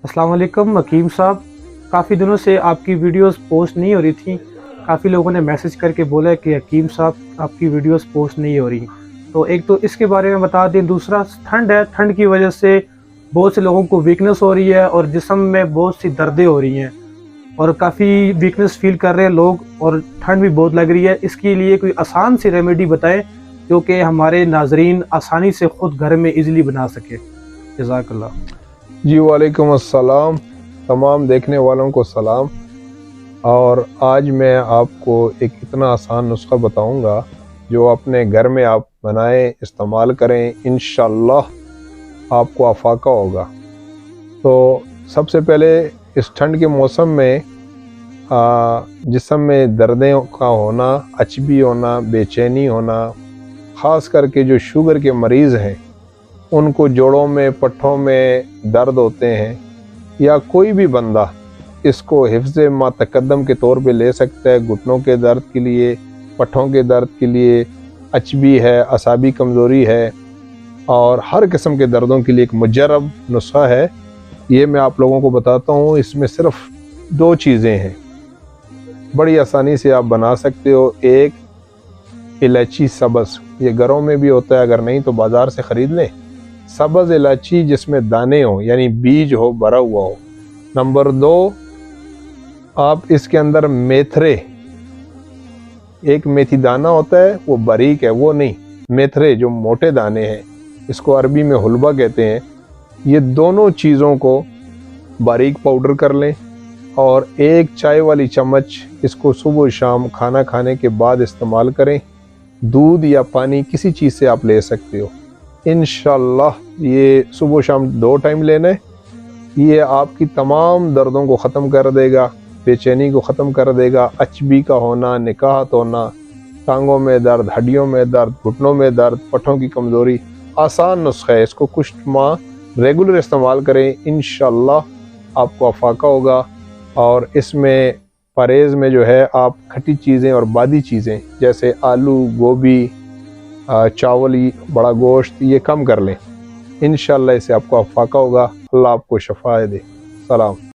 अस्सलाम वालेकुम हकीम साहब। काफ़ी दिनों से आपकी वीडियोस पोस्ट नहीं हो रही थी। काफ़ी लोगों ने मैसेज करके बोला कि हकीम साहब आपकी वीडियोस पोस्ट नहीं हो रही। तो एक तो इसके बारे में बता दें, दूसरा ठंड है, ठंड की वजह से बहुत से लोगों को वीकनेस हो रही है और जिस्म में बहुत सी दर्दें हो रही हैं और काफ़ी वीकनेस फील कर रहे हैं लोग और ठंड भी बहुत लग रही है। इसके लिए कोई आसान सी रेमेडी बताएं जो कि हमारे नाजरीन आसानी से ख़ुद घर में इजीली बना सके। जज़ाकल्लाह। जी वालेकुम अस्सलाम, तमाम देखने वालों को सलाम। और आज मैं आपको एक इतना आसान नुस्खा बताऊंगा जो अपने घर में आप बनाएं, इस्तेमाल करें, इंशाअल्लाह आपको अफाका होगा। तो सबसे पहले इस ठंड के मौसम में जिस्म में दर्दें का होना, अचबी होना, बेचैनी होना, ख़ास करके जो शुगर के मरीज़ हैं उनको जोड़ों में, पट्ठों में दर्द होते हैं, या कोई भी बंदा इसको हिफ्ज़ मा तक़द्दम के तौर पे ले सकता है। घुटनों के दर्द के लिए, पट्ठों के दर्द के लिए, अचबी है, असाबी कमज़ोरी है और हर किस्म के दर्दों के लिए एक मुजर्रब नुस्खा है। ये मैं आप लोगों को बताता हूँ। इसमें सिर्फ 2 चीज़ें हैं, बड़ी आसानी से आप बना सकते हो। एक, इलायची सब्ज़, ये घरों में भी होता है, अगर नहीं तो बाज़ार से ख़रीद लें। सब्ज़ इलायची जिसमें दाने हो, यानी बीज हो, भरा हुआ हो। नंबर 2, आप इसके अंदर मेथरे, एक मेथी दाना होता है वो बारीक है, वो नहीं, मेथरे जो मोटे दाने हैं, इसको अरबी में हुलबा कहते हैं। ये दोनों चीज़ों को बारीक पाउडर कर लें और 1 चाय वाली चम्मच इसको सुबह शाम खाना खाने के बाद इस्तेमाल करें। दूध या पानी किसी चीज़ से आप ले सकते हो। इंशाअल्लाह ये सुबह शाम 2 टाइम लेना है। ये आपकी तमाम दर्दों को ख़त्म कर देगा, बेचैनी को ख़त्म कर देगा, अचबी का होना, निकाहत होना, टांगों में दर्द, हड्डियों में दर्द, घुटनों में दर्द, पट्ठों की कमज़ोरी। आसान नुस्खा है, इसको कुछ माह रेगुलर इस्तेमाल करें, इंशाअल्लाह आपको अफाका होगा। और इसमें परहेज़ में जो है आप खट्टी चीज़ें और बादी चीज़ें जैसे आलू, गोभी, चावल, बड़ा गोश्त, ये कम कर लें। इंशाअल्लाह इससे आपको अफाका होगा। अल्लाह आपको शफाए दे। सलाम।